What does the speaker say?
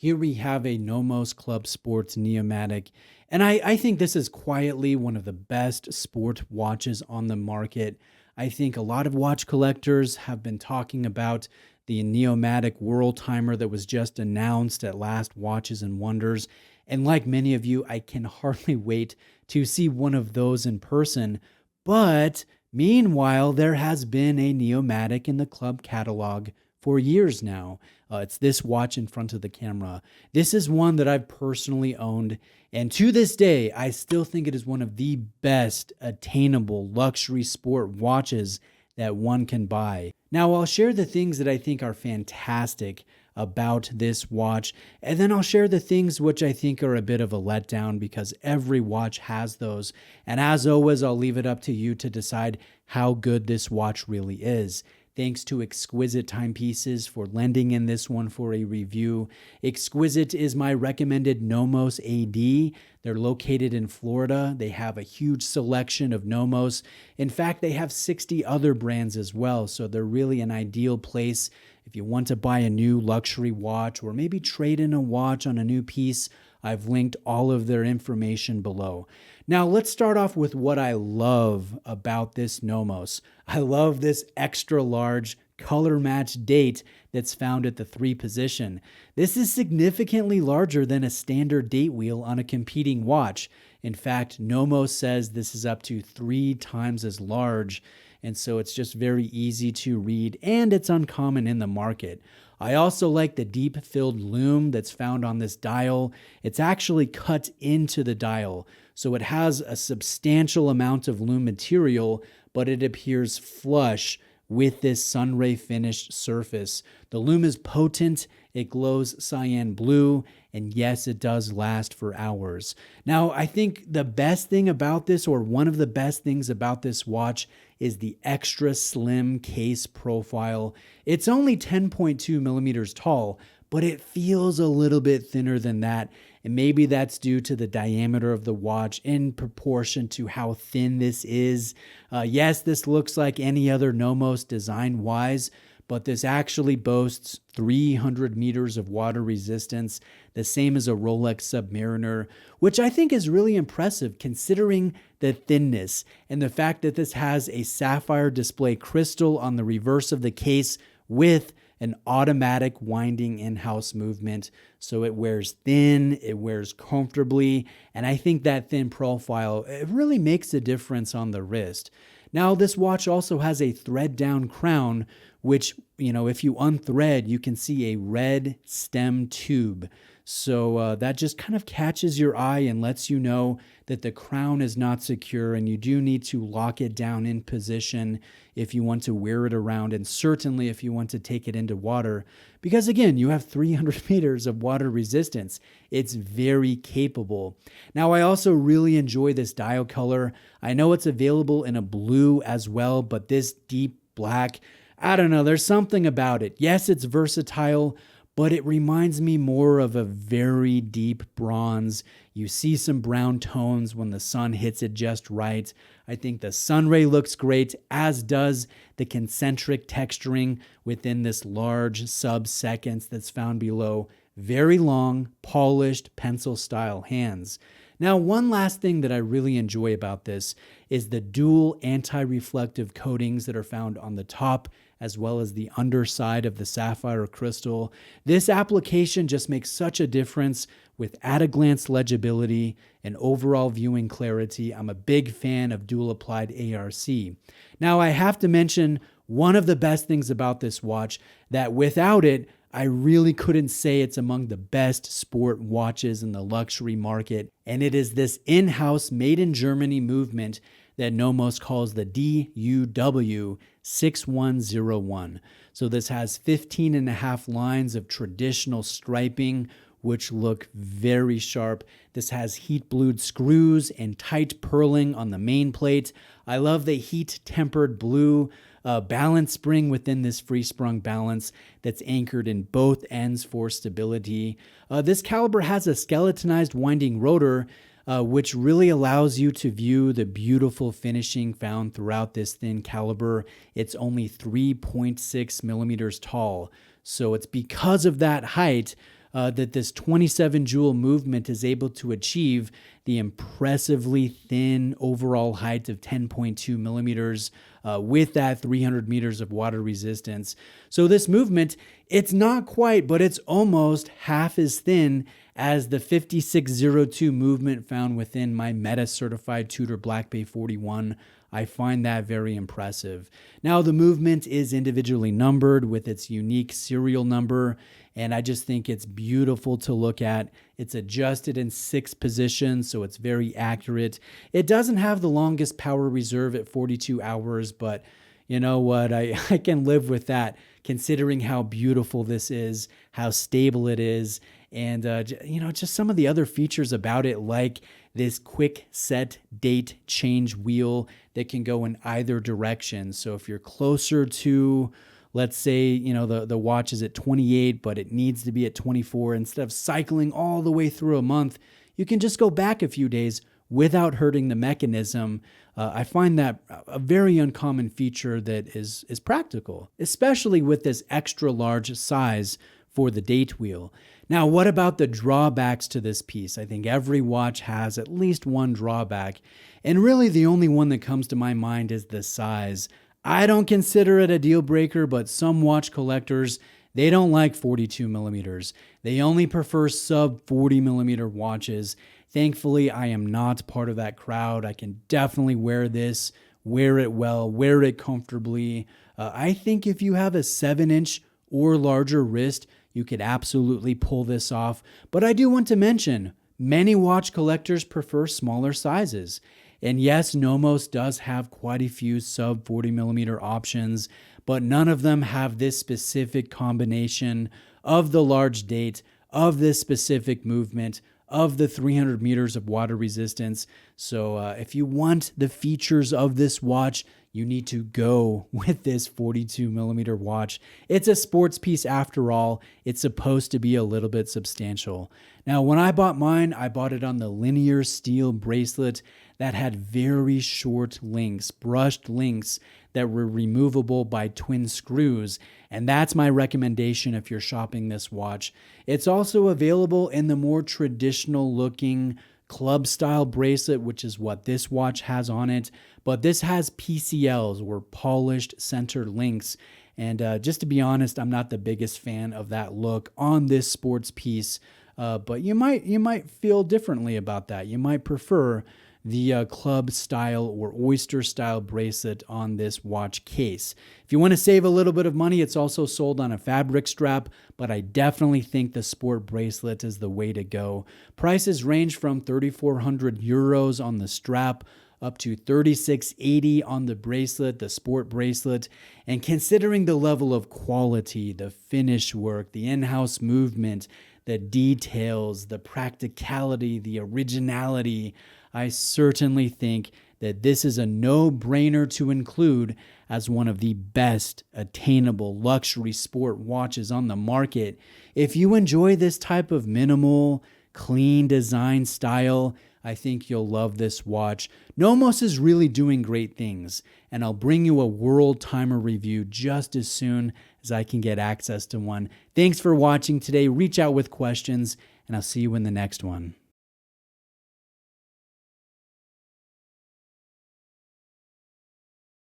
Here we have a Nomos Club Sport Neomatik, and I think this is quietly one of the best sport watches on the market. I think a lot of watch collectors have been talking about the Neomatik World Timer that was just announced at last Watches and Wonders. And like many of you, I can hardly wait to see one of those in person. But meanwhile, there has been a Neomatik in the club catalog for years now. It's this watch in front of the camera. This is one that I've personally owned, and to this day, I still think it is one of the best attainable luxury sport watches that one can buy. Now, I'll share the things that I think are fantastic about this watch, and then I'll share the things which I think are a bit of a letdown because every watch has those. And as always, I'll leave it up to you to decide how good this watch really is. Thanks to Exquisite Timepieces for lending in this one for a review. Exquisite is my recommended Nomos AD. They're located in Florida. They have a huge selection of Nomos. In fact, they have 60 other brands as well, so they're really an ideal place if you want to buy a new luxury watch or maybe trade in a watch on a new piece. I've linked all of their information below. Now, let's start off with what I love about this Nomos. I love this extra large color match date that's found at the 3 position. This is significantly larger than a standard date wheel on a competing watch. In fact, Nomos says this is up to 3 times as large, and so it's just very easy to read, and it's uncommon in the market. I also like the deep filled lume that's found on this dial. It's actually cut into the dial, so it has a substantial amount of lume material, but it appears flush with this sunray finished surface. The lume is potent, it glows cyan blue, and yes, it does last for hours. Now, I think the best thing about this, or one of the best things about this watch, is the extra slim case profile. It's only 10.2 millimeters tall, but it feels a little bit thinner than that. And maybe that's due to the diameter of the watch in proportion to how thin this is. Yes, this looks like any other Nomos design-wise, but this actually boasts 300 meters of water resistance, the same as a Rolex Submariner, which I think is really impressive considering the thinness and the fact that this has a sapphire display crystal on the reverse of the case with an automatic winding in-house movement. So it wears thin, it wears comfortably, and I think that thin profile, it really makes a difference on the wrist. Now, this watch also has a thread down crown, which, if you unthread, you can see a red stem tube. So that just kind of catches your eye and lets you know that the crown is not secure and you do need to lock it down in position if you want to wear it around, and certainly if you want to take it into water, because again, you have 300 meters of water resistance. It's very capable. Now, I also really enjoy this dial color. I know it's available in a blue as well, but this deep black, I don't know, there's something about it. Yes, it's versatile, but it reminds me more of a very deep bronze. You see some brown tones when the sun hits it just right. I think the sunray looks great, as does the concentric texturing within this large sub-seconds that's found below. Very long, polished, pencil-style hands. Now, one last thing that I really enjoy about this is the dual anti-reflective coatings that are found on the top as well as the underside of the sapphire crystal. This application just makes such a difference with at-a-glance legibility and overall viewing clarity. I'm a big fan of dual-applied ARC. Now, I have to mention one of the best things about this watch, that without it, I really couldn't say it's among the best sport watches in the luxury market, and it is this in-house made in Germany movement that Nomos calls the DUW 6101. So this has 15 and a half lines of traditional striping, which look very sharp. This has heat blued screws and tight purling on the main plate. I love the heat tempered blue balance spring within this free sprung balance that's anchored in both ends for stability. This caliber has a skeletonized winding rotor, which really allows you to view the beautiful finishing found throughout this thin caliber. It's only 3.6 millimeters tall. So it's because of that height that this 27 joule movement is able to achieve the impressively thin overall height of 10.2 millimeters with that 300 meters of water resistance. So this movement, it's not quite, but it's almost half as thin as the 5602 movement found within my Meta certified Tudor Black Bay 41. I find that very impressive. Now, the movement is individually numbered with its unique serial number, and I just think it's beautiful to look at. It's adjusted in 6 positions, so it's very accurate. It doesn't have the longest power reserve at 42 hours, but you know what? I can live with that, considering how beautiful this is, how stable it is, and just some of the other features about it, like this quick set date change wheel that can go in either direction. So if you're closer to, let's say, the watch is at 28, but it needs to be at 24, instead of cycling all the way through a month, you can just go back a few days without hurting the mechanism. I find that a very uncommon feature that is practical, especially with this extra large size for the date wheel. Now, what about the drawbacks to this piece? I think every watch has at least one drawback, and really the only one that comes to my mind is the size. I don't consider it a deal breaker, but some watch collectors, they don't like 42 millimeters. They only prefer sub 40 millimeter watches. Thankfully, I am not part of that crowd. I can definitely wear this, wear it well, wear it comfortably. I think if you have a 7-inch or larger wrist, you could absolutely pull this off. But I do want to mention, many watch collectors prefer smaller sizes. And yes, Nomos does have quite a few sub 40 millimeter options, but none of them have this specific combination of the large date, of this specific movement, of the 300 meters of water resistance. So if you want the features of this watch, you need to go with this 42 millimeter watch. It's a sports piece after all. It's supposed to be a little bit substantial. Now, when I bought mine, I bought it on the linear steel bracelet that had very short links, brushed links that were removable by twin screws. And that's my recommendation if you're shopping this watch. It's also available in the more traditional looking club style bracelet, which is what this watch has on it. But this has PCLs, or polished center links. And just to be honest, I'm not the biggest fan of that look on this sports piece. But you might feel differently about that. You might prefer the club style or oyster style bracelet on this watch case. If you want to save a little bit of money, it's also sold on a fabric strap, but I definitely think the sport bracelet is the way to go. Prices range from 3,400 euros on the strap up to 3,680 on the bracelet, the sport bracelet. And considering the level of quality, the finish work, the in-house movement, the details, the practicality, the originality, I certainly think that this is a no-brainer to include as one of the best attainable luxury sport watches on the market. If you enjoy this type of minimal, clean design style, I think you'll love this watch. Nomos is really doing great things, and I'll bring you a world timer review just as soon as I can get access to one. Thanks for watching today. Reach out with questions, and I'll see you in the next one.